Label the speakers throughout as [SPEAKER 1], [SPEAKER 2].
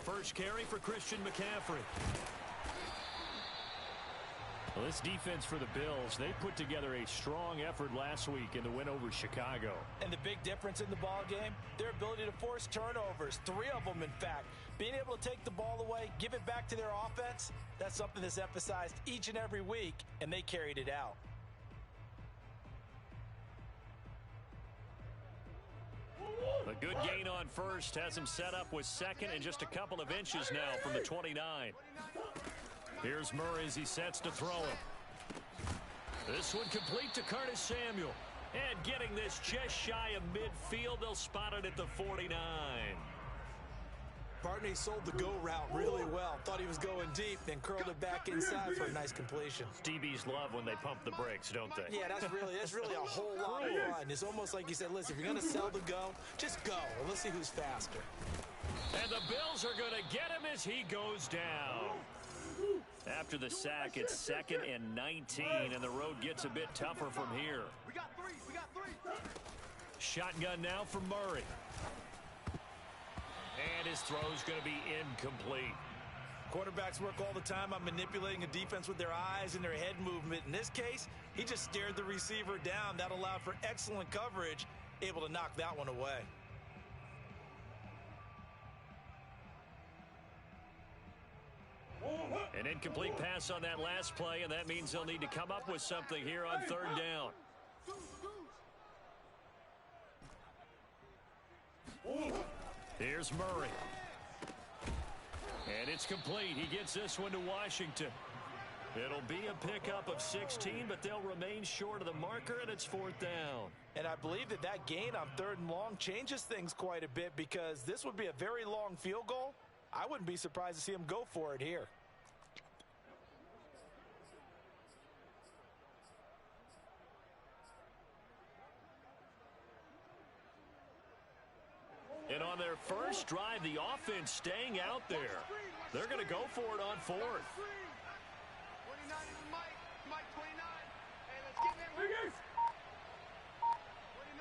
[SPEAKER 1] First carry for Christian McCaffrey. Well, this defense for the Bills, they put together a strong effort last week in the win over Chicago.
[SPEAKER 2] And the big difference in the ball game, their ability to force turnovers, 3 of them in fact. Being able to take the ball away, give it back to their offense, that's something that's emphasized each and every week, and they carried it out.
[SPEAKER 1] A good gain on first has him set up with second and just a couple of inches now from the 29. Here's Murray as he sets to throw him. This one complete to Curtis Samuel. And getting this just shy of midfield, they'll spot it at the 49.
[SPEAKER 2] Barney sold the go route really well. Thought he was going deep, then curled it back inside for a nice completion.
[SPEAKER 1] DBs love when they pump the brakes, don't they?
[SPEAKER 2] Yeah, that's really a whole lot of fun. It's almost like you said, listen, if you're going to sell the go, just go. And let's see who's faster.
[SPEAKER 1] And the Bills are going to get him as he goes down. After the sack, it's 2nd and 19, and the road gets a bit tougher from here.
[SPEAKER 3] We got three.
[SPEAKER 1] Shotgun now for Murray. And his throw's going to be incomplete.
[SPEAKER 2] Quarterbacks work all the time on manipulating a defense with their eyes and their head movement. In this case, he just stared the receiver down. That allowed for excellent coverage, able to knock that one away.
[SPEAKER 1] An incomplete pass on that last play, and that means they'll need to come up with something here on 3rd down. Here's Murray. And it's complete. He gets this one to Washington. It'll be a pickup of 16, but they'll remain short of the marker, and it's 4th down.
[SPEAKER 2] And I believe that gain on 3rd and long changes things quite a bit, because this would be a very long field goal. I wouldn't be surprised to see him go for it here.
[SPEAKER 1] And on their first drive, the offense staying out there. They're going to go for it on 4th.
[SPEAKER 3] 29 is Mike. Mike 29. Hey, let's get that. 29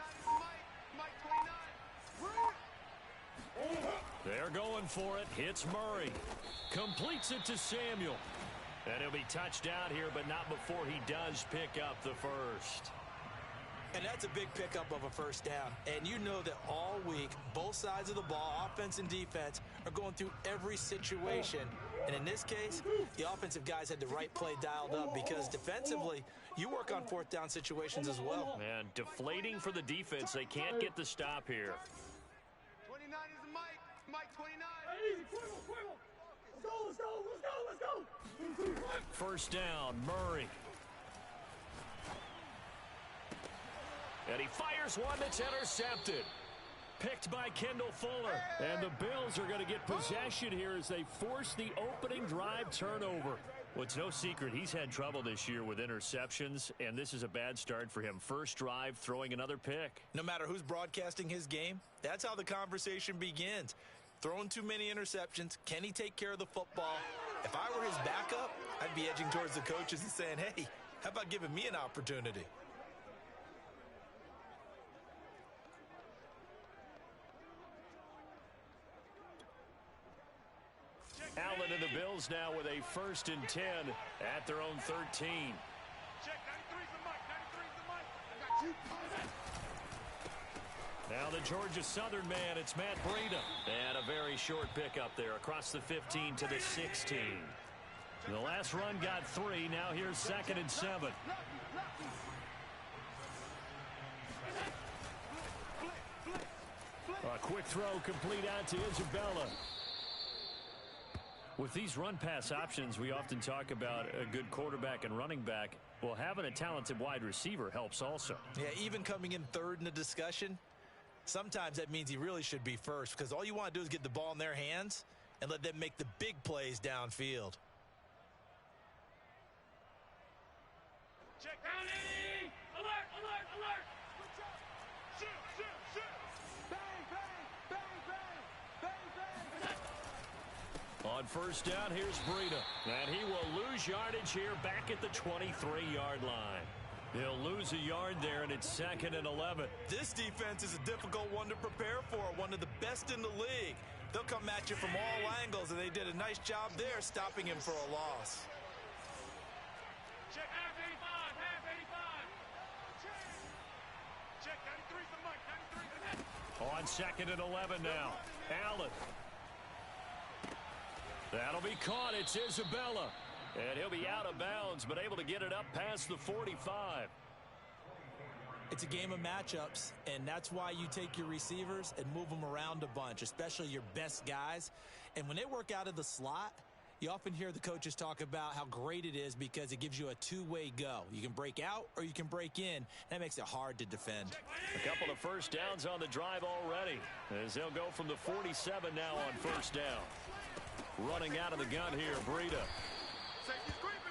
[SPEAKER 3] is Mike. Mike 29.
[SPEAKER 1] They're going for it. Hits Murray. Completes it to Samuel. And he'll be touched out here, but not before he does pick up the first.
[SPEAKER 2] And that's a big pickup of a 1st down. And you know that all week, both sides of the ball, offense and defense, are going through every situation. And in this case, the offensive guys had the right play dialed up, because defensively, you work on 4th down situations as well.
[SPEAKER 1] And deflating for the defense. They can't get the stop here.
[SPEAKER 3] 29 is Mike. Mike 29. Let's go.
[SPEAKER 1] First down, Murray. And he fires one that's intercepted. Picked by Kendall Fuller. And the Bills are going to get possession here as they force the opening drive turnover. Well, it's no secret he's had trouble this year with interceptions, and this is a bad start for him. First drive, throwing another pick.
[SPEAKER 2] No matter who's broadcasting his game, that's how the conversation begins. Throwing too many interceptions. Can he take care of the football? If I were his backup, I'd be edging towards the coaches and saying, hey, how about giving me an opportunity?
[SPEAKER 1] Allen and the Bills now with a 1st and 10 at their own 13.
[SPEAKER 3] Check, 93's the Mike. 93's the Mike. I got you.
[SPEAKER 1] Now the Georgia Southern man, it's Matt Breida. And a very short pickup there across the 15 to the 16. The last run got 3. Now here's 2nd and 7. A quick throw complete out to Isabella. With these run-pass options, we often talk about a good quarterback and running back. Well, having a talented wide receiver helps also.
[SPEAKER 2] Yeah, even coming in 3rd in the discussion, sometimes that means he really should be first, because all you want to do is get the ball in their hands and let them make the big plays downfield.
[SPEAKER 3] Check. Down 80. Alert, alert, alert. Shoot, shoot, shoot. Bang, bang, bang, bang, bang, bang.
[SPEAKER 1] On first down, here's Breida. And he will lose yardage here back at the 23-yard line. He'll lose a yard there, and it's 2nd and 11.
[SPEAKER 2] This defense is a difficult one to prepare for, one of the best in the league. They'll come at you from all angles, and they did a nice job there stopping him for a loss.
[SPEAKER 3] Check half 85, half 85. Check 93's the mic, 93's the net.
[SPEAKER 1] On 2nd and 11 now. Allen. That'll be caught. It's Isabella. And he'll be out of bounds, but able to get it up past the 45.
[SPEAKER 2] It's a game of matchups, and that's why you take your receivers and move them around a bunch, especially your best guys. And when they work out of the slot, you often hear the coaches talk about how great it is because it gives you a two-way go. You can break out or you can break in. That makes it hard to defend.
[SPEAKER 1] A couple of first downs on the drive already, as they'll go from the 47 now on first down. Running out of the gun here, Breida.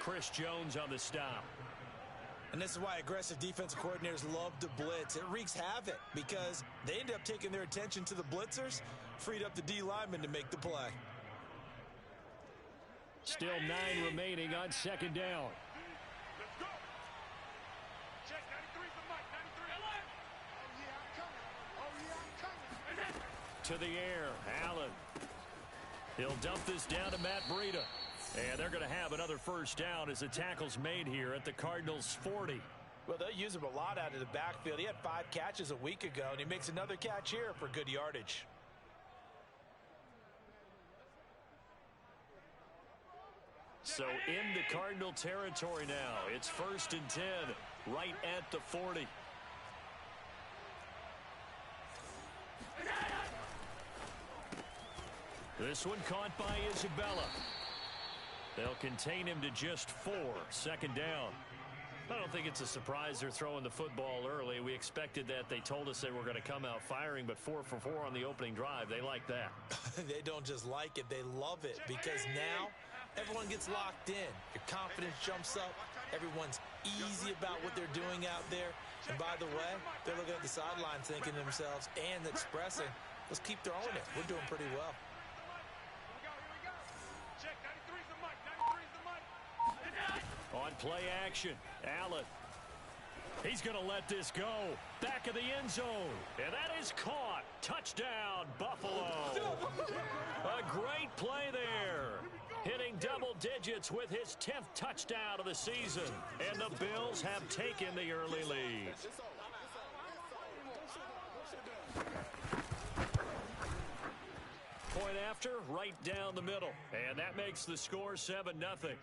[SPEAKER 1] Chris Jones on the stop.
[SPEAKER 2] And this is why aggressive defensive coordinators love to blitz. It wreaks havoc because they end up taking their attention to the blitzers, freed up the D lineman to make the play.
[SPEAKER 1] Still 9 remaining on 2nd down.
[SPEAKER 3] Let's go. Check 93's the mic, 93. Oh, yeah, I'm coming. Oh, yeah, I'm coming.
[SPEAKER 1] To the air, Allen. He'll dump this down to Matt Breida. And they're going to have another first down as the tackle's made here at the Cardinals' 40.
[SPEAKER 2] Well, they'll use him a lot out of the backfield. He had 5 catches a week ago, and he makes another catch here for good yardage.
[SPEAKER 1] So in the Cardinal territory now. It's 1st and 10, right at the 40. This one caught by Isabella. They'll contain him to just 4, 2nd down. I don't think it's a surprise they're throwing the football early. We expected that. They told us they were going to come out firing, but 4 for 4 on the opening drive. They like that.
[SPEAKER 2] They don't just like it, they love it, because now everyone gets locked in. Your confidence jumps up. Everyone's easy about what they're doing out there. And by the way, they're looking at the sideline thinking to themselves and expressing, let's keep throwing it. We're doing pretty well.
[SPEAKER 3] Check 93's the mic, 93's the mic.
[SPEAKER 1] On play action, Allen. He's going to let this go. Back of the end zone. And that is caught. Touchdown, Buffalo. A great play there. Hitting double digits with his 10th touchdown of the season. And the Bills have taken the early lead. Point after, right down the middle. And that makes the score 7-0.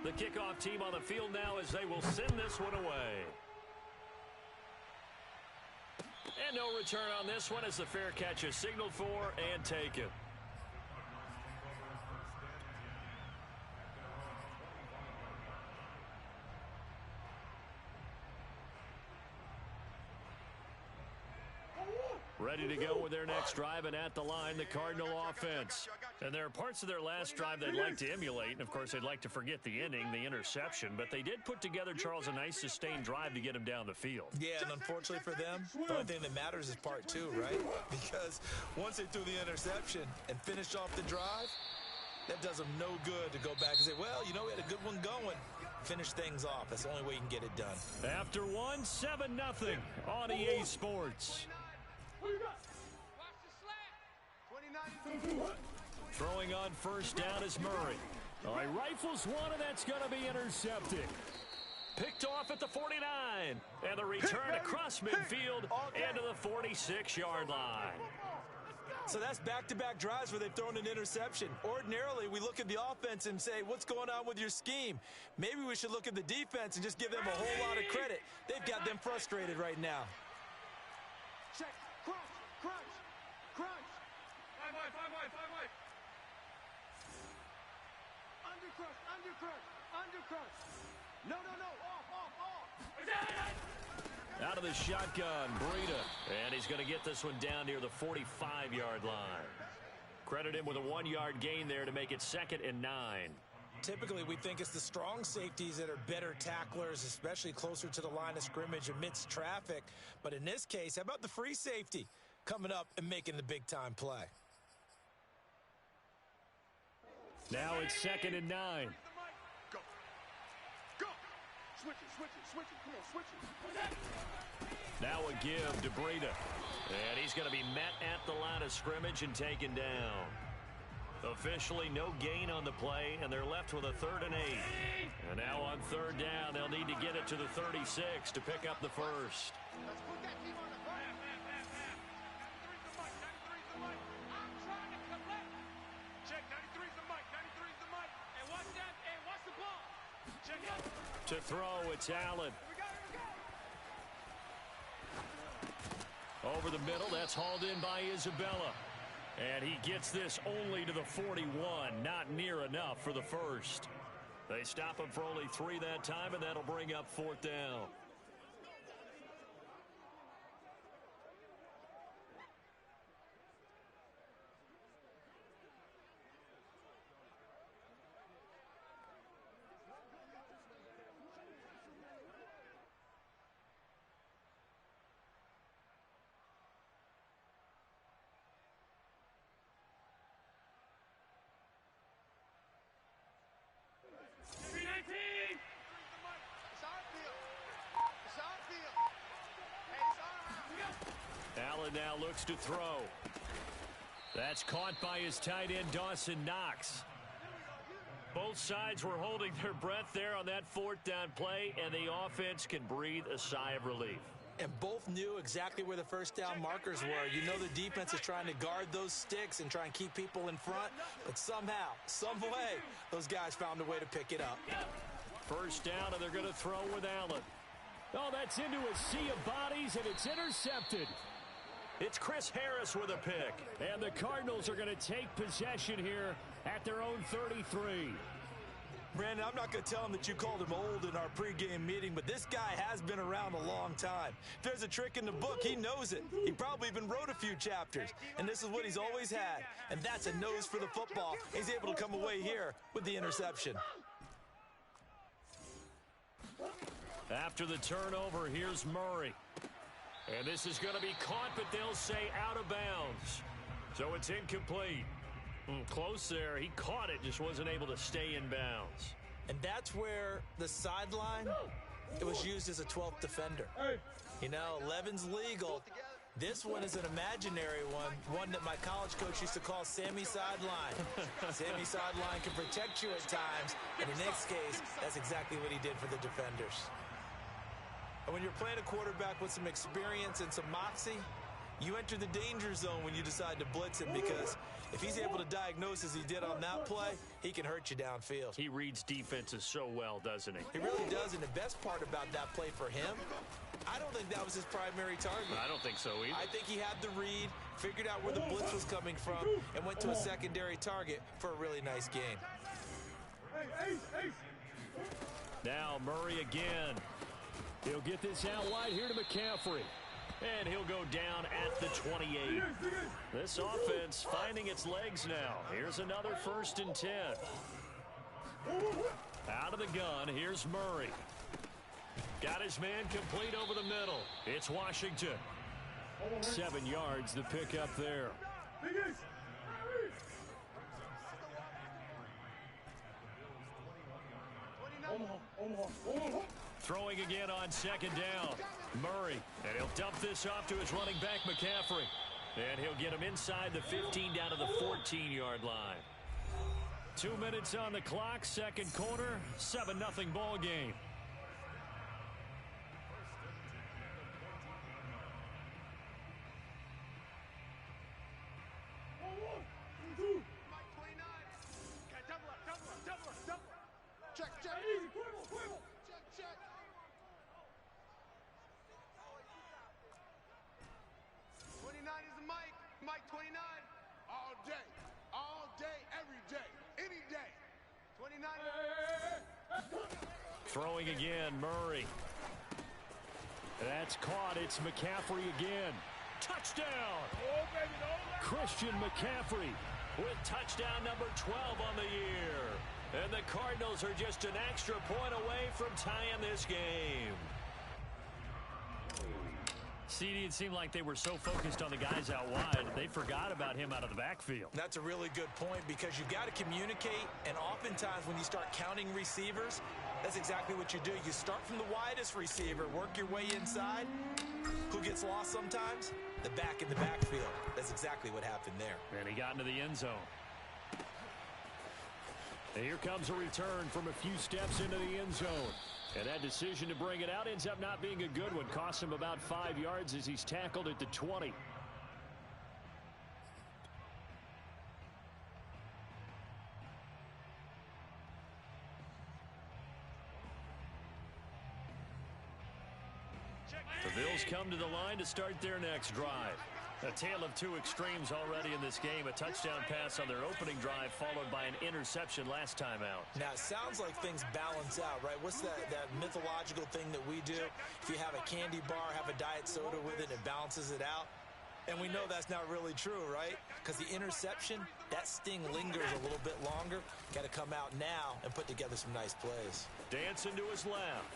[SPEAKER 1] The kickoff team on the field now as they will send this one away. And no return on this one as the fair catch is signaled for and taken. Ready to go with their next drive, and at the line, the Cardinal offense. And there are parts of their last drive they'd like to emulate, and of course they'd like to forget the inning, the interception, but they did put together, Charles, a nice sustained drive to get him down the field.
[SPEAKER 2] Yeah, and unfortunately for them, the only thing that matters is part 2, right? Because once they threw the interception and finished off the drive, that does them no good to go back and say, well, you know, we had a good one going. Finish things off. That's the only way you can get it done.
[SPEAKER 1] After 1, 7-0 on EA Sports. Throwing on first down is Murray. He rifles one, and that's going to be intercepted. Picked off at the 49. And the return across midfield into the 46-yard line.
[SPEAKER 2] So that's back-to-back drives where they've thrown an interception. Ordinarily, we look at the offense and say, what's going on with your scheme? Maybe we should look at the defense and just give them a whole lot of credit. They've got them frustrated right now.
[SPEAKER 3] Check, crunch, crunch, crunch. 5 wide. Undercrush. No, off.
[SPEAKER 1] Out of the shotgun, Breida. And he's going to get this one down near the 45-yard line. Credit him with a 1-yard gain there to make it 2nd and 9.
[SPEAKER 2] Typically, we think it's the strong safeties that are better tacklers, especially closer to the line of scrimmage amidst traffic. But in this case, how about the free safety coming up and making the big-time play?
[SPEAKER 1] Now it's 2nd and 9.
[SPEAKER 3] Go. Go. Switch it. Come on, switch it.
[SPEAKER 1] Now a give to Breida. And he's going to be met at the line of scrimmage and taken down. Officially no gain on the play, and they're left with a 3rd and 8. And now on 3rd down, they'll need to get it to the 36 to pick up the first.
[SPEAKER 3] Let's put that team on the ground. 93's the mic. 93's the mic. I'm trying to collect. Check. 93's the mic. 93's the mic. Hey, watch that. Hey, watch the ball. Check it.
[SPEAKER 1] To throw, it's Allen. Over the middle, that's hauled in by Isabella. And he gets this only to the 41, not near enough for the first. They stop him for only 3 that time, and that'll bring up 4th down. Allen now looks to throw. That's caught by his tight end, Dawson Knox. Both sides were holding their breath there on that 4th down play, and the offense can breathe a sigh of relief.
[SPEAKER 2] And both knew exactly where the first down markers were. You know the defense is trying to guard those sticks and try and keep people in front, but somehow, some way, those guys found a way to pick it up.
[SPEAKER 1] First down, and they're going to throw with Allen. Oh, that's into a sea of bodies, and it's intercepted. It's Chris Harris with a pick. And the Cardinals are going to take possession here at their own 33.
[SPEAKER 2] Brandon, I'm not going to tell him that you called him old in our pregame meeting, but this guy has been around a long time. If there's a trick in the book, he knows it. He probably even wrote a few chapters, and this is what he's always had, and that's a nose for the football. He's able to come away here with the interception.
[SPEAKER 1] After the turnover, here's Murray. And this is going to be caught, but they'll say out of bounds. So it's incomplete. Close there. He caught it, just wasn't able to stay in bounds.
[SPEAKER 2] And that's where the sideline, it was used as a 12th defender. You know, 11's legal. This one is an imaginary one that my college coach used to call Sammy Sideline. Sammy Sideline can protect you at times, and in this case, that's exactly what he did for the defenders. And when you're playing a quarterback with some experience and some moxie, you enter the danger zone when you decide to blitz him, because if he's able to diagnose as he did on that play, he can hurt you downfield.
[SPEAKER 1] He reads defenses so well, doesn't he?
[SPEAKER 2] He really does, and the best part about that play for him, I don't think that was his primary target.
[SPEAKER 1] I don't think so either.
[SPEAKER 2] I think he had the read, figured out where the blitz was coming from, and went to a secondary target for a really nice game.
[SPEAKER 1] Now Murray again. He'll get this out wide here to McCaffrey. And he'll go down at the 28. This offense finding its legs now. Here's another 1st and 10. Out of the gun, here's Murray. Got his man complete over the middle. It's Washington. 7 yards the pick up there. Throwing again on 2nd down. Murray, and he'll dump this off to his running back, McCaffrey. And he'll get him inside the 15 down to the 14-yard line. 2 minutes on the clock, 2nd quarter, 7-0 ball game.
[SPEAKER 3] Check. 29 is the mic. Mic 29. All day, every day, any day. 29.
[SPEAKER 1] Throwing again, Murray. That's caught. It's McCaffrey again. Touchdown! Christian McCaffrey with touchdown number 12 on the year. And the Cardinals are just an extra point away from tying this game. CD, it seemed like they were so focused on the guys out wide, they forgot about him out of the backfield.
[SPEAKER 2] That's a really good point because you've got to communicate, and oftentimes when you start counting receivers, that's exactly what you do. You start from the widest receiver, work your way inside. Who gets lost sometimes? The back in the backfield. That's exactly what happened there.
[SPEAKER 1] And he got into the end zone. And here comes a return from a few steps into the end zone. And that decision to bring it out ends up not being a good one. Costs him about 5 yards as he's tackled at the 20. The Bills come to the line to start their next drive. A tale of two extremes already in this game. A touchdown pass on their opening drive followed by an interception last time out.
[SPEAKER 2] Now, it sounds like things balance out, right? What's that mythological thing that we do? If you have a candy bar, have a diet soda with it, it balances it out. And we know that's not really true, right? Because the interception, that sting lingers a little bit longer. Got to come out now and put together some nice plays.
[SPEAKER 1] Dancing to his left.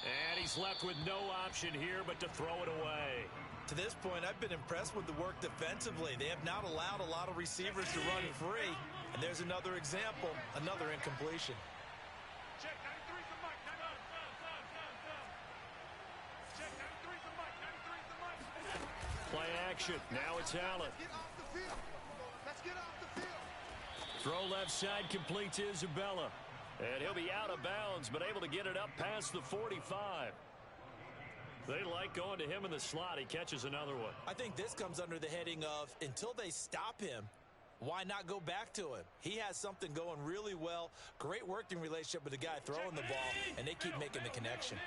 [SPEAKER 1] And he's left with no option here but to throw it away.
[SPEAKER 2] To this point, I've been impressed with the work defensively. They have not allowed a lot of receivers to run free. And there's another example, another incompletion.
[SPEAKER 3] Check 93's the mic. Check 93's the mic. 93's the mic.
[SPEAKER 1] Play action. Now it's Allen.
[SPEAKER 3] Get off the field. Let's get off the field.
[SPEAKER 1] Throw left side complete to Isabella. And he'll be out of bounds, but able to get it up past the 45. They like going to him in the slot. He catches another one.
[SPEAKER 2] I think this comes under the heading of until they stop him, why not go back to him? He has something going really well. Great working relationship with the guy throwing the ball, and they keep making the connection.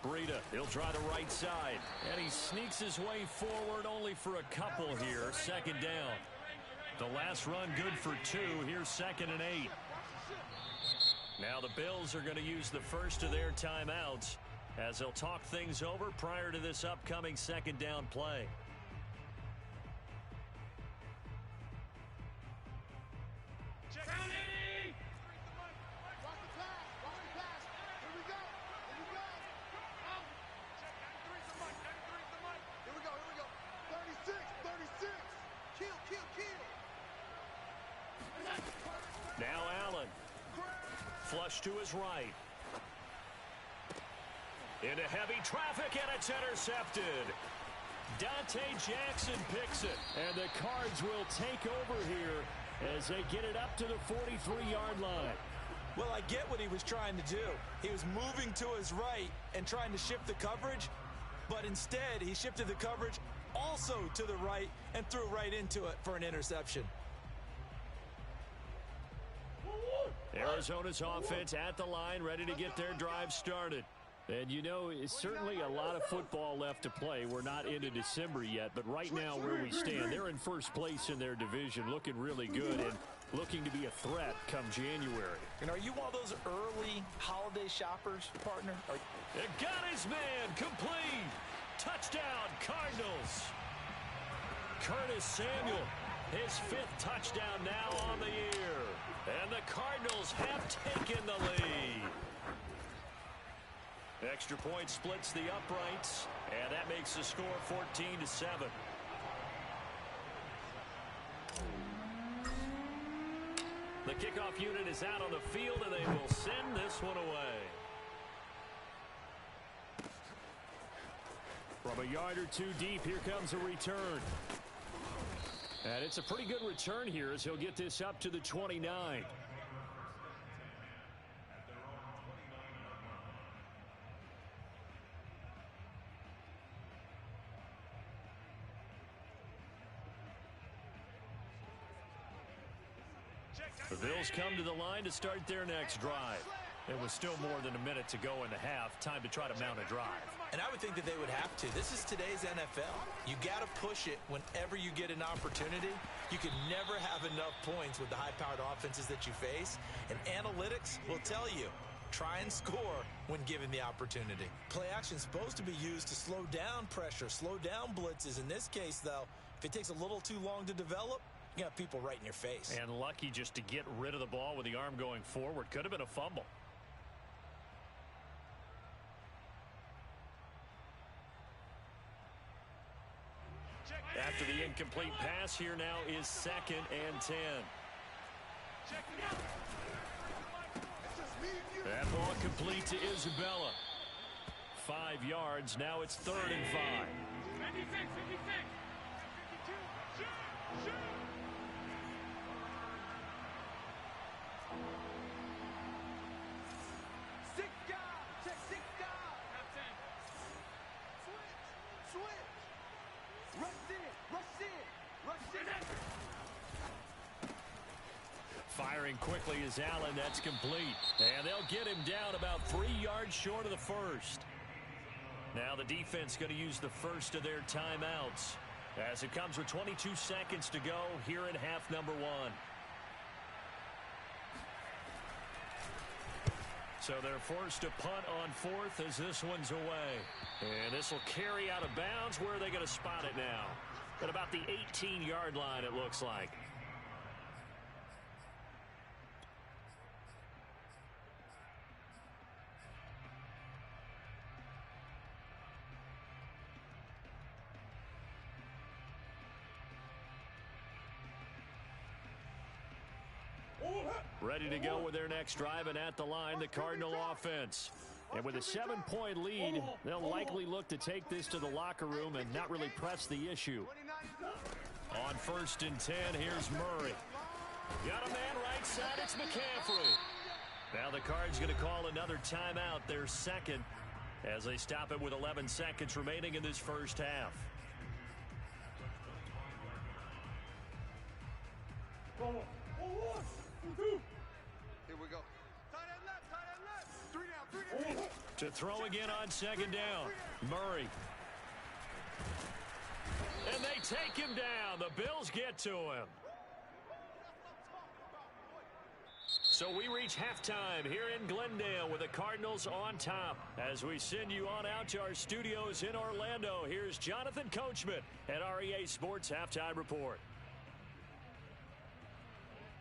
[SPEAKER 1] Breida, he'll try the right side. And he sneaks his way forward only for a couple here. Second down. The last run good for 2. Here's 2nd and 8. Now the Bills are going to use the first of their timeouts as they'll talk things over prior to this upcoming second down play. Now Allen. Flush to his right. Into heavy traffic, and it's intercepted. Dante Jackson picks it, and the Cards will take over here as they get it up to the 43-yard line.
[SPEAKER 2] Well, I get what he was trying to do. He was moving to his right and trying to shift the coverage, but instead he shifted the coverage also to the right and threw right into it for an interception.
[SPEAKER 1] Arizona's offense at the line, ready to get their drive started. And, you know, it's certainly a lot of football left to play. We're not into December yet, but right now where we stand, they're in first place in their division, looking really good and looking to be a threat come January.
[SPEAKER 2] And are you one of those early holiday shoppers, partner?
[SPEAKER 1] It got his man complete. Touchdown, Cardinals. Curtis Samuel, his 5th touchdown now on the year. And the Cardinals have taken the lead. Extra point splits the uprights, and that makes the score 14-7. The kickoff unit is out on the field, and they will send this one away. From a yard or 2 deep, here comes a return. And it's a pretty good return here as he'll get this up to the 29. The Bills come to the line to start their next drive. It was still more than a minute to go in the half. Time to try to mount a drive.
[SPEAKER 2] And I would think that they would have to. This is today's NFL. You got to push it whenever you get an opportunity. You can never have enough points with the high-powered offenses that you face. And analytics will tell you, try and score when given the opportunity. Play action is supposed to be used to slow down pressure, slow down blitzes. In this case, though, if it takes a little too long to develop, you got people right in your face.
[SPEAKER 1] And lucky just to get rid of the ball with the arm going forward. Could have been a fumble. After the incomplete pass, here now is 2nd and 10. That ball complete to Isabella. 5 yards. Now it's 3rd and 5.
[SPEAKER 3] 56, 56. 52. Shoot, shoot. Six guard. Check 6 guard. Top 10. Switch. Rush in. Rush in. Rush in.
[SPEAKER 1] Firing quickly is Allen. That's complete. And they'll get him down about 3 yards short of the first. Now the defense going to use the first of their timeouts as it comes with 22 seconds to go here in half number 1. So they're forced to punt on 4th as this one's away. And this will carry out of bounds. Where are they going to spot it now? At about the 18-yard line, it looks like. Ready to go with their next drive, and at the line, the Cardinal offense. And with a 7-point lead, they'll likely look to take this to the locker room and not really press the issue. On 1st and 10, here's Murray. Got a man right side, it's McCaffrey. Now the Cards going to call another timeout, their 2nd, as they stop it with 11 seconds remaining in this first half.
[SPEAKER 3] Here we go. Tight end left. 3 down.
[SPEAKER 1] To throw again on 2nd down. Murray. And they take him down. The Bills get to him. So we reach halftime here in Glendale with the Cardinals on top. As we send you on out to our studios in Orlando, here's Jonathan Coachman at REA Sports Halftime Report.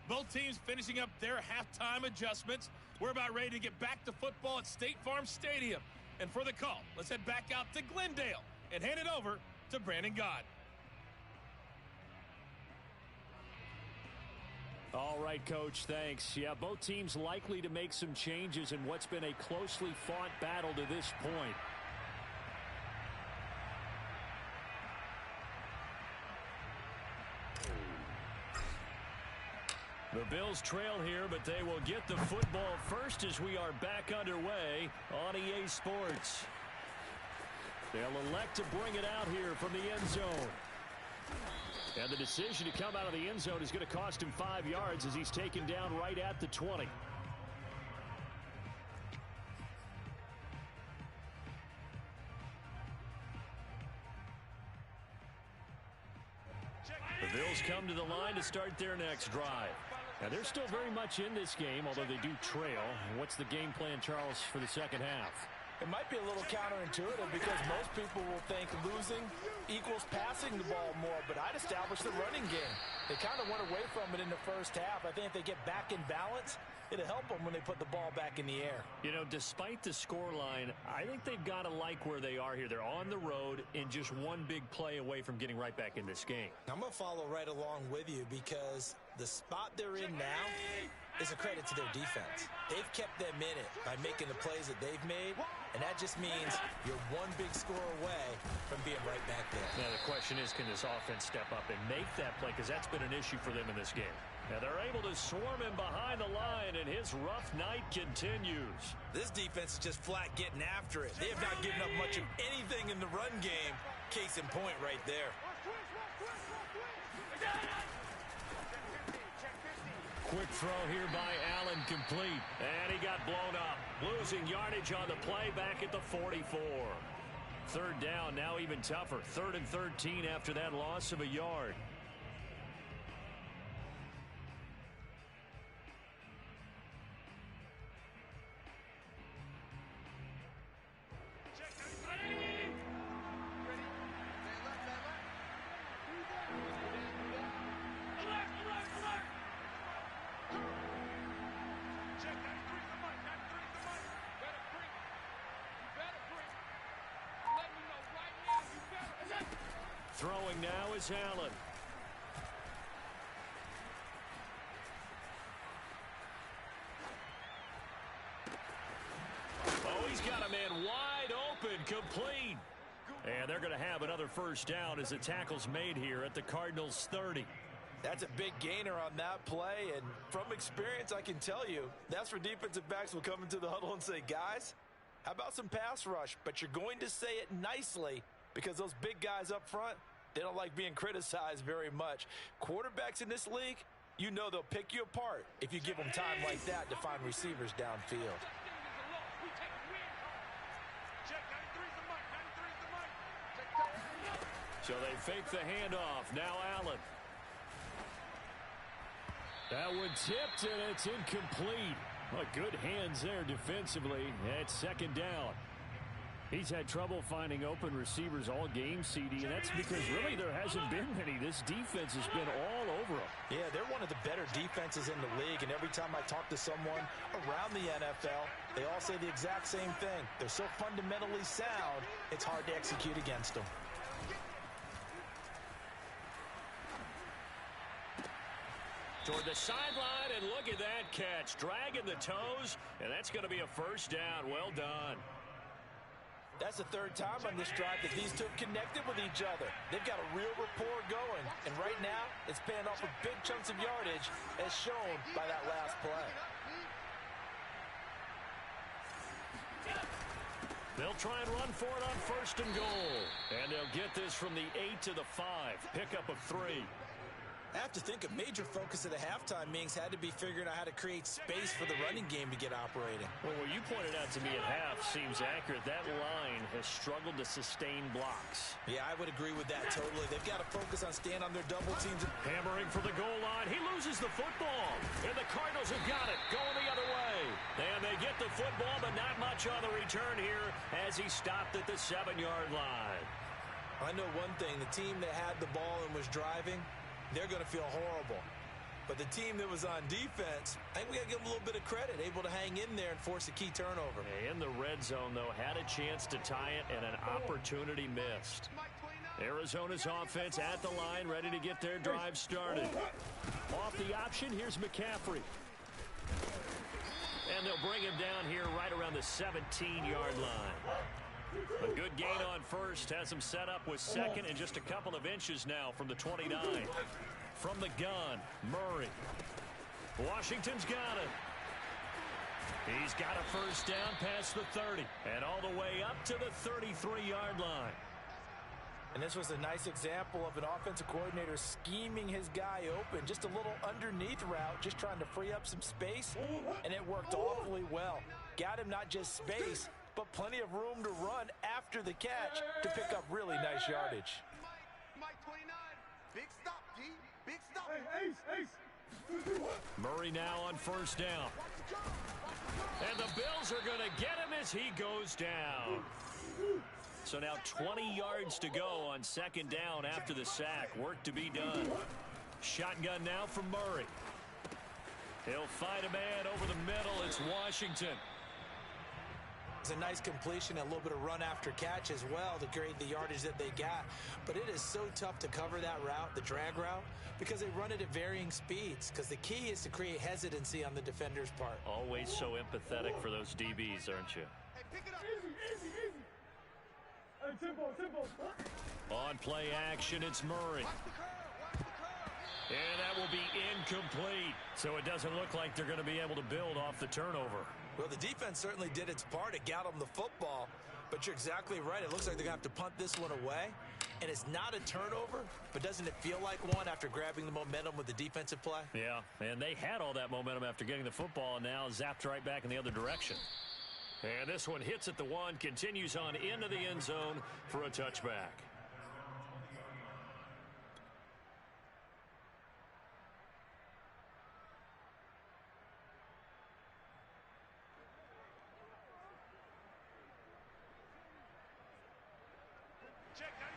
[SPEAKER 4] Both teams finishing up their halftime adjustments. We're about ready to get back to football at State Farm Stadium. And for the call, let's head back out to Glendale and hand it over to Brandon Gott.
[SPEAKER 1] All right, Coach, thanks. Yeah, both teams likely to make some changes in what's been a closely fought battle to this point. The Bills trail here, but they will get the football first as we are back underway on EA Sports. They'll elect to bring it out here from the end zone. And the decision to come out of the end zone is going to cost him 5 yards as he's taken down right at the 20. The Bills come to the line to start their next drive. Now, they're still very much in this game, although they do trail. What's the game plan, Charles, for the second half?
[SPEAKER 2] It might be a little counterintuitive because most people will think losing equals passing the ball more, but I'd establish the running game. They kind of went away from it in the first half. I think if they get back in balance, it'll help them when they put the ball back in the air.
[SPEAKER 1] You know, despite the scoreline, I think they've got to like where they are here. They're on the road and just one big play away from getting right back in this game.
[SPEAKER 2] I'm going to follow right along with you because the spot they're in now is a credit to their defense. They've kept them in it by making the plays that they've made, and that just means you're one big score away from being right back there.
[SPEAKER 1] Now, the question is, can this offense step up and make that play? Because that's been an issue for them in this game. Now, they're able to swarm him behind the line, and his rough night continues.
[SPEAKER 2] This defense is just flat getting after it. They have not given up much of anything in the run game. Case in point right there.
[SPEAKER 1] Quick throw here by Allen, complete. And he got blown up. Losing yardage on the play back at the 44. 3rd down, now even tougher. 3rd and 13 after that loss of a yard. Throwing now is Allen. Oh, he's got a man wide open, complete. And they're going to have another first down as the tackle's made here at the Cardinals' 30.
[SPEAKER 2] That's a big gainer on that play, and from experience, I can tell you, that's where defensive backs will come into the huddle and say, guys, how about some pass rush? But you're going to say it nicely because those big guys up front, they don't like being criticized very much. Quarterbacks in this league, you know they'll pick you apart if you give them time like that to find receivers downfield.
[SPEAKER 1] So they fake the handoff. Now Allen. That one tipped, and it's incomplete. Well, good hands there defensively at second down. He's had trouble finding open receivers all game, CD, and that's because really there hasn't been many. This defense has been all over them.
[SPEAKER 2] Yeah, they're one of the better defenses in the league, and every time I talk to someone around the NFL, they all say the exact same thing. They're so fundamentally sound, it's hard to execute against them.
[SPEAKER 1] Toward the sideline, and look at that catch. Dragging the toes, and that's going to be a first down. Well done.
[SPEAKER 2] That's the third time on this drive that these two have connected with each other. They've got a real rapport going, and right now it's paying off with big chunks of yardage as shown by that last play.
[SPEAKER 1] They'll try and run for it on first and goal. And they'll get this from the 8 to the 5. Pickup of 3.
[SPEAKER 2] I have to think a major focus of the halftime meetings had to be figuring out how to create space for the running game to get operating.
[SPEAKER 1] Well, what you pointed out to me at half seems accurate. That line has struggled to sustain blocks.
[SPEAKER 2] Yeah, I would agree with that totally. They've got to focus on staying on their double teams.
[SPEAKER 1] Hammering for the goal line. He loses the football. And the Cardinals have got it. Going the other way. And they get the football, but not much on the return here as he stopped at the 7-yard line.
[SPEAKER 2] I know one thing. The team that had the ball and was driving, they're going to feel horrible. But the team that was on defense, I think we got to give them a little bit of credit, able to hang in there and force a key turnover.
[SPEAKER 1] In the red zone, though, had a chance to tie it, and an opportunity missed. Arizona's offense at the line, ready to get their drive started. Off the option, here's McCaffrey. And they'll bring him down here right around the 17-yard line. A good gain on first, has him set up with second and just a couple of inches now from the 29. From the gun, Murray. Washington's got it. He's got a first down past the 30 and all the way up to the 33-yard line.
[SPEAKER 2] And this was a nice example of an offensive coordinator scheming his guy open. Just a little underneath route, just trying to free up some space, and it worked awfully well. Got him not just space, but plenty of room to run after the catch to pick up really nice yardage.
[SPEAKER 3] Mike 29, big stop, G, big stop.
[SPEAKER 1] Murray now on first down. And the Bills are going to get him as he goes down. So now 20 yards to go on second down after the sack. Work to be done. Shotgun now from Murray. He'll find a man over the middle. It's Washington.
[SPEAKER 2] It's a nice completion, a little bit of run after catch as well to create the yardage that they got. But it is so tough to cover that route, the drag route, because they run it at varying speeds. Because the key is to create hesitancy on the defender's part.
[SPEAKER 1] Always so empathetic for those DBs, aren't you?
[SPEAKER 3] Hey, pick it up.
[SPEAKER 1] On play action, it's Murray. And that will be incomplete. So it doesn't look like they're going to be able to build off the turnover.
[SPEAKER 2] Well, the defense certainly did its part. It got them the football. But you're exactly right. It looks like they're going to have to punt this one away. And it's not a turnover, but doesn't it feel like one after grabbing the momentum with the defensive play?
[SPEAKER 1] Yeah, and they had all that momentum after getting the football and now zapped right back in the other direction. And this one hits at the 1, continues on into the end zone for a touchback.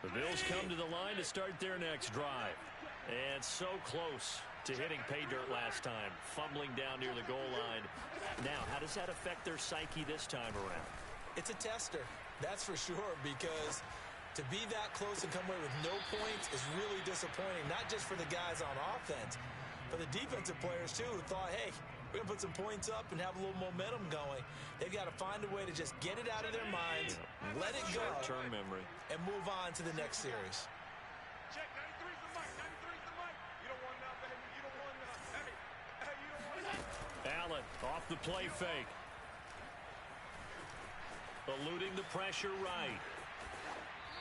[SPEAKER 1] The Bills come to the line to start their next drive. And so close to hitting pay dirt last time, fumbling down near the goal line. Now, how does that affect their psyche this time around?
[SPEAKER 2] It's a tester, that's for sure, because To be that close and come away with no points is really disappointing, not just for the guys on offense, but the defensive players, too, who thought, hey, we're going to put some points up and have a little momentum going. They've got to find a way to just get it out of their minds, let it go,
[SPEAKER 1] short-term memory,
[SPEAKER 2] and move on to the next series.
[SPEAKER 3] Check, 93's the mic, 93's the mic. You don't want that, baby. You don't want that. Hey, you don't want that.
[SPEAKER 1] Allen off the play fake. Eluding the pressure right.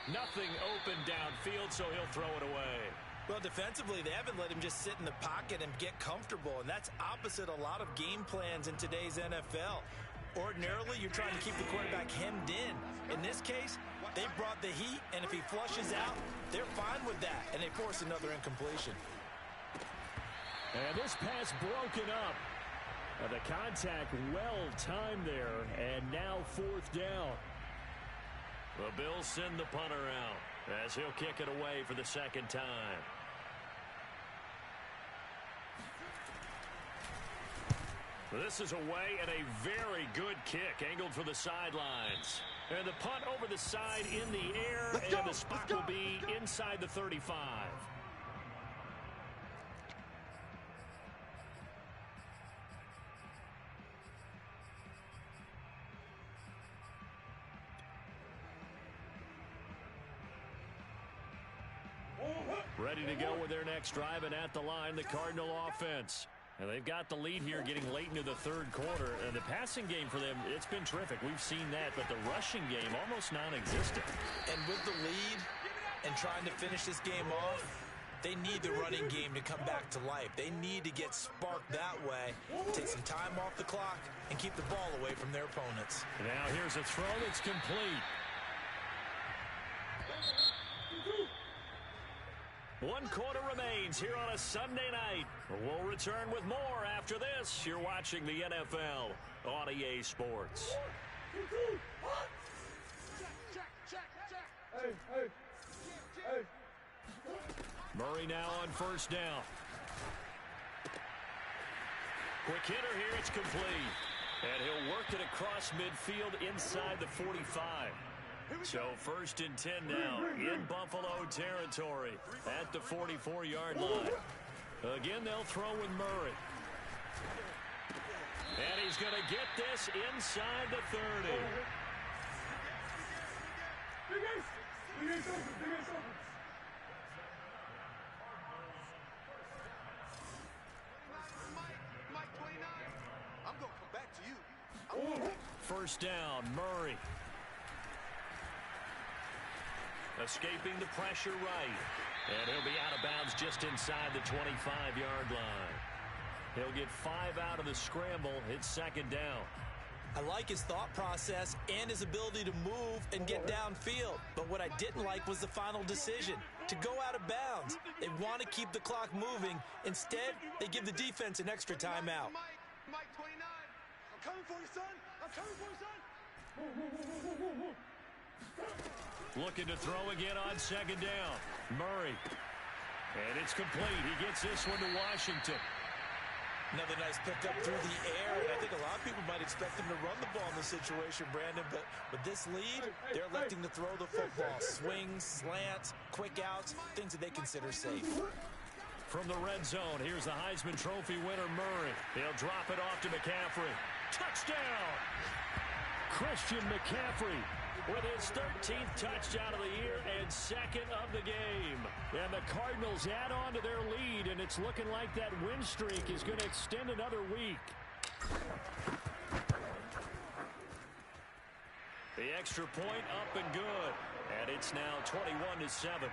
[SPEAKER 1] Nothing open downfield, so he'll throw it away.
[SPEAKER 2] Well, defensively, they haven't let him just sit in the pocket and get comfortable, and that's opposite a lot of game plans in today's NFL. Ordinarily, you're trying to keep the quarterback hemmed in. In this case, they brought the heat, and if he flushes out, they're fine with that, and they force another incompletion.
[SPEAKER 1] And this pass broken up. The contact well timed there, and now fourth down. The Bills send the punter out as he'll kick it away for the second time. This is away and a very good kick angled for the sidelines. And the punt over the side in the air, and the spot will be inside the 35. Ready to go with their next drive, and at the line, the Cardinal offense. And they've got the lead here getting late into the third quarter. And the passing game for them, it's been terrific. We've seen that, but the rushing game almost non-existent.
[SPEAKER 2] And with the lead and trying to finish this game off, they need the running game to come back to life. They need to get sparked that way, take some time off the clock, and keep the ball away from their opponents.
[SPEAKER 1] Now here's a throw that's complete. 1 quarter remains here on a Sunday night. We'll return with more after this. You're watching the NFL on EA Sports. Murray now on first down. Quick hitter here, it's complete. And he'll work it across midfield inside the 45. So 1st and 10 now in Buffalo territory at the 44-yard line. Again, they'll throw with Murray. And he's going to get this inside the 30.
[SPEAKER 3] Mike 29. I'm going to come back to you.
[SPEAKER 1] First down, Murray. Escaping the pressure right. And he'll be out of bounds just inside the 25-yard line. He'll get 5 out of the scramble. It's second down.
[SPEAKER 2] I like his thought process and his ability to move and get downfield. But what I didn't like was the final decision, to go out of bounds. They want to keep the clock moving. Instead, they give the defense an extra timeout.
[SPEAKER 3] Mike 29. I'm coming for you, son. I'm coming for you, son.
[SPEAKER 1] Looking to throw again on second down. Murray. And it's complete. He gets this one to Washington.
[SPEAKER 2] Another nice pickup through the air, and I think a lot of people might expect him to run the ball in this situation, Brandon, but with this lead, they're electing to throw the football. Swings, slants, quick outs, things that they consider safe.
[SPEAKER 1] From the red zone, here's the Heisman Trophy winner, Murray. He'll drop it off to McCaffrey. Touchdown! Christian McCaffrey with his 13th touchdown of the year and 2nd of the game. And the Cardinals add on to their lead, and it's looking like that win streak is going to extend another week. The extra point up and good. And it's now 21-7.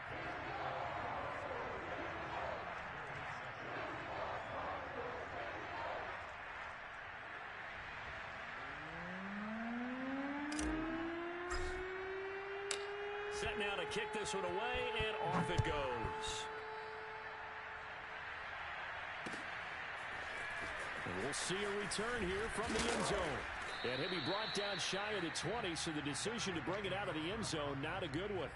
[SPEAKER 1] Set now to kick this one away, and off it goes. And we'll see a return here from the end zone. And he'll be brought down shy of the 20, so the decision to bring it out of the end zone, not a good one.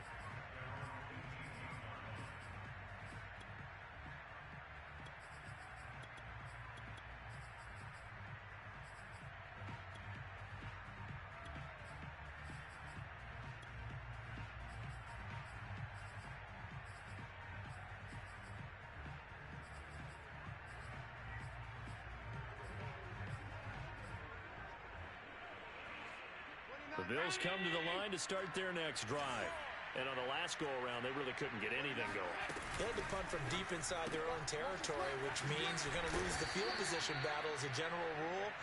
[SPEAKER 1] The Bills come to the line to start their next drive. And on the last go-around, they really couldn't get anything going.
[SPEAKER 2] They had to punt from deep inside their own territory, which means you're going to lose the field position battle as a general rule.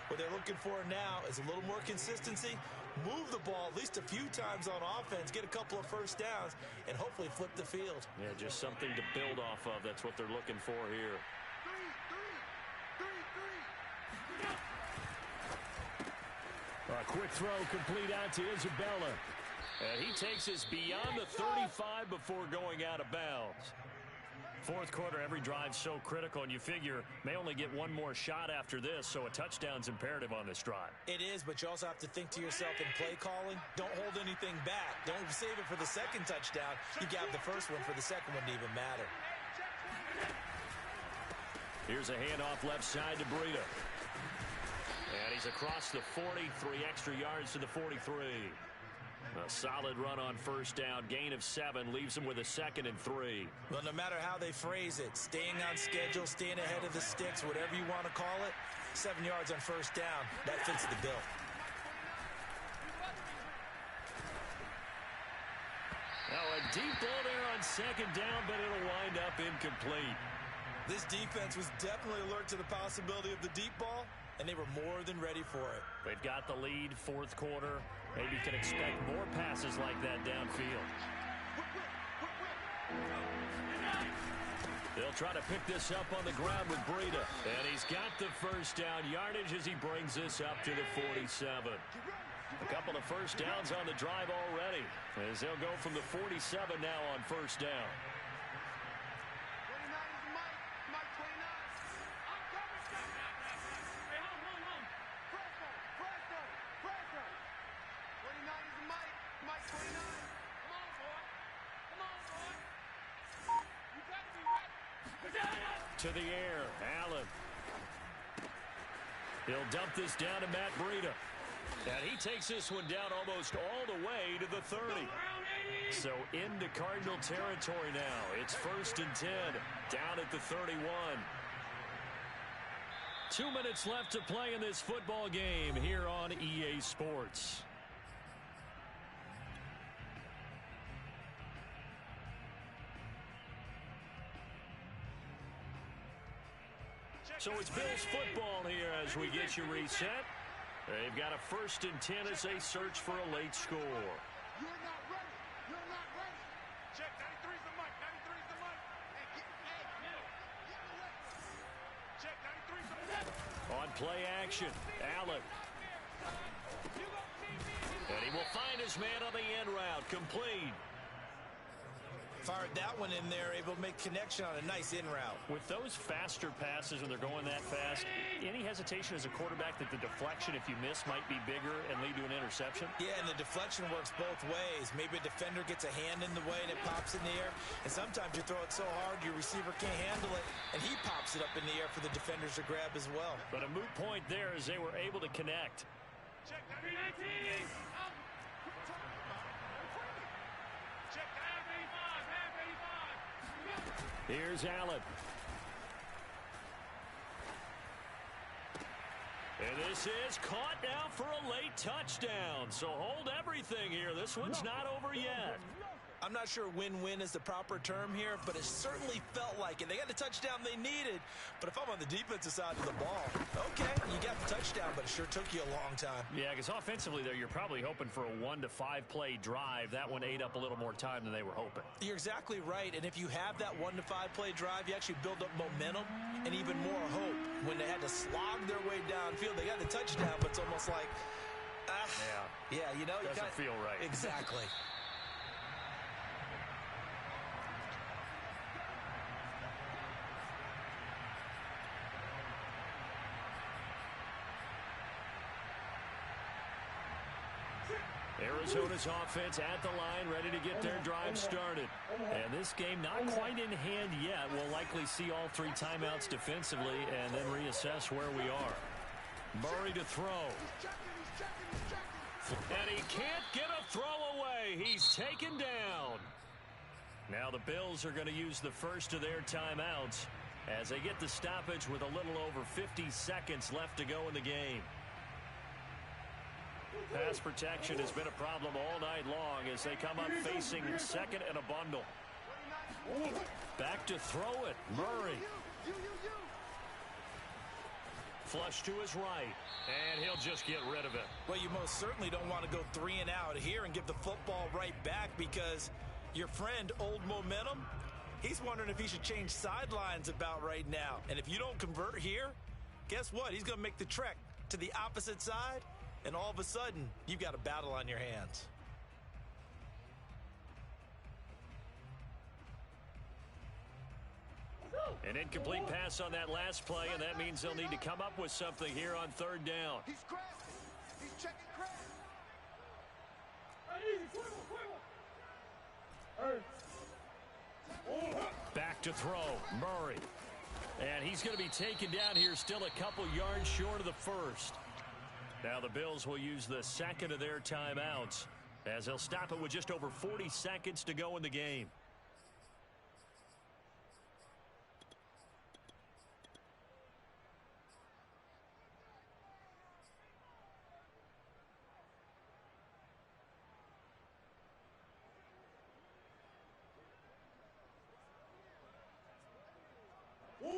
[SPEAKER 2] What they're looking for now is a little more consistency, move the ball at least a few times on offense, get a couple of first downs, and hopefully flip the field.
[SPEAKER 1] Yeah, just something to build off of. That's what they're looking for here. A quick throw complete out to Isabella. And he takes us beyond the 35 before going out of bounds. Fourth quarter, every drive's so critical, and you figure may only get one more shot after this, so a touchdown's imperative on this drive.
[SPEAKER 2] It is, but you also have to think to yourself in play calling, don't hold anything back. Don't save it for the second touchdown. You got the first one for the second one to even matter.
[SPEAKER 1] Here's a handoff left side to Breida. And he's across the 40, 3 extra yards to the 43. A solid run on first down, gain of 7, leaves him with a 2nd and 3.
[SPEAKER 2] Well, no matter how they phrase it, staying on schedule, staying ahead of the sticks, whatever you want to call it, 7 yards on first down, that fits the bill.
[SPEAKER 1] Now a deep ball there on 2nd down, but it'll wind up incomplete.
[SPEAKER 2] This defense was definitely alert to the possibility of the deep ball, and they were more than ready for it.
[SPEAKER 1] They've got the lead, fourth quarter. Maybe can expect more passes like that downfield. They'll try to pick this up on the ground with Breida. And he's got the first down yardage as he brings this up to the 47. A couple of first downs on the drive already, as they'll go from the 47 now on first down. To the air, Allen. He'll dump this down to Matt Breida. And he takes this one down almost all the way to the 30. So into Cardinal territory now. It's 1st and 10, down at the 31. 2 minutes left to play in this football game here on EA Sports. So it's Bills football here as we get you reset. They've got a 1st and 10 as they search for a late score.
[SPEAKER 3] You're not ready. You're not ready. Check, 93's the mic. 93's the mic. Hey, get away. Check, 93's the mic.
[SPEAKER 1] On play action, Allen. And he will find his man on the end route, complete.
[SPEAKER 2] Fired that one in there, able to make connection on a nice in route.
[SPEAKER 1] With those faster passes and they're going that fast, any hesitation as a quarterback that the deflection, if you miss, might be bigger and lead to an interception?
[SPEAKER 2] Yeah, and the deflection works both ways. Maybe a defender gets a hand in the way and it pops in the air. And sometimes you throw it so hard your receiver can't handle it, and he pops it up in the air for the defenders to grab as well.
[SPEAKER 1] But a moot point there as they were able to connect.
[SPEAKER 3] Check, 93.
[SPEAKER 1] Here's Allen. And this is caught now for a late touchdown. So hold everything here. This one's not over yet.
[SPEAKER 2] I'm not sure win-win is the proper term here, but it certainly felt like it. They got the touchdown they needed, but if I'm on the defensive side of the ball, okay, you got the touchdown, but it sure took you a long time.
[SPEAKER 1] Yeah, because offensively there, you're probably hoping for a 1 to 5 play drive. That one ate up a little more time than they were hoping.
[SPEAKER 2] You're exactly right, and if you have that 1 to 5 play drive, you actually build up momentum and even more hope. When they had to slog their way downfield, they got the touchdown, but it's almost like, yeah, you know,
[SPEAKER 1] doesn't feel right.
[SPEAKER 2] Exactly.
[SPEAKER 1] Arizona's offense at the line, ready to get their drive started. And this game not quite in hand yet. We'll likely see all 3 timeouts defensively and then reassess where we are. Murray to throw. And he can't get a throw away. He's taken down. Now the Bills are going to use the first of their timeouts as they get the stoppage with a little over 50 seconds left to go in the game. Pass protection has been a problem all night long as they come up facing second and a bundle. Back to throw it. Murray. Flush to his right, and he'll just get rid of it.
[SPEAKER 2] Well, you most certainly don't want to go 3 and out here and give the football right back because your friend, Old Momentum, he's wondering if he should change sidelines about right now. And if you don't convert here, guess what? He's going to make the trek to the opposite side, and all of a sudden, you've got a battle on your hands.
[SPEAKER 1] An incomplete pass on that last play, and that means they'll need to come up with something here on third down.
[SPEAKER 3] He's crashing. He's checking crash.
[SPEAKER 1] Back to throw. Murray. And he's going to be taken down here still a couple yards short of the first. Now the Bills will use the second of their timeouts as they'll stop it with just over 40 seconds to go in the game.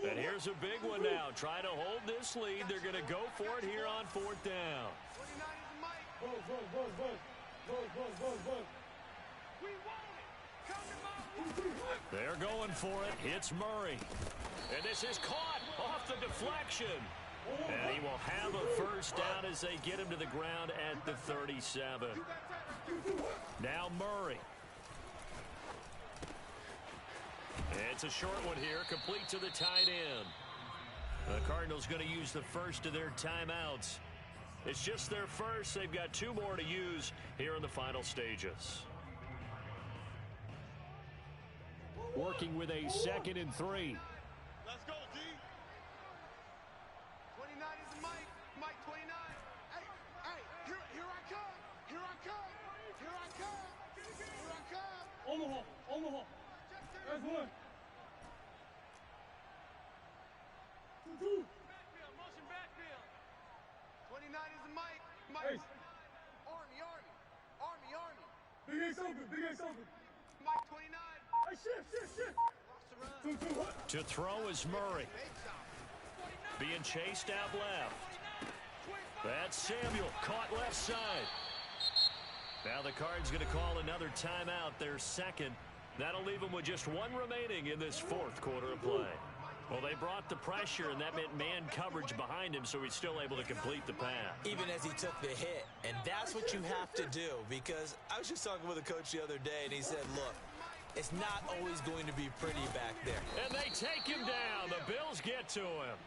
[SPEAKER 1] And here's a big one now. Trying to hold this lead. They're going to go for it here on fourth down.
[SPEAKER 3] 29 is the mic. We want it. Come to my.
[SPEAKER 1] They're going for it. Hits Murray. And this is caught off the deflection. And he will have a first down as they get him to the ground at the 37. Now Murray. It's a short one here, complete to the tight end. The Cardinals going to use the first of their timeouts. It's just their first. They've got 2 more to use here in the final stages. Working with a 2nd and 3.
[SPEAKER 3] Let's go, D. 29 is the mic. Mic 29. Hey, here I come. Here I come. Here I come. Here I come. Omaha. That's one. Backfield, motion backfield. 29 is the mic. Mike. Army. Big Ace open. Mike 29. Hey, shift.
[SPEAKER 1] To throw is Murray. Being chased out left. That's Samuel, caught left side. Now the Cards going to call another timeout, their second. That'll leave them with just 1 remaining in this 4th quarter of play. Well, they brought the pressure, and that meant man coverage behind him, so he's still able to complete the pass.
[SPEAKER 2] Even as he took the hit. And that's what you have to do, because I was just talking with a coach the other day, and he said, look, it's not always going to be pretty back there.
[SPEAKER 1] And they take him down. The Bills get to him.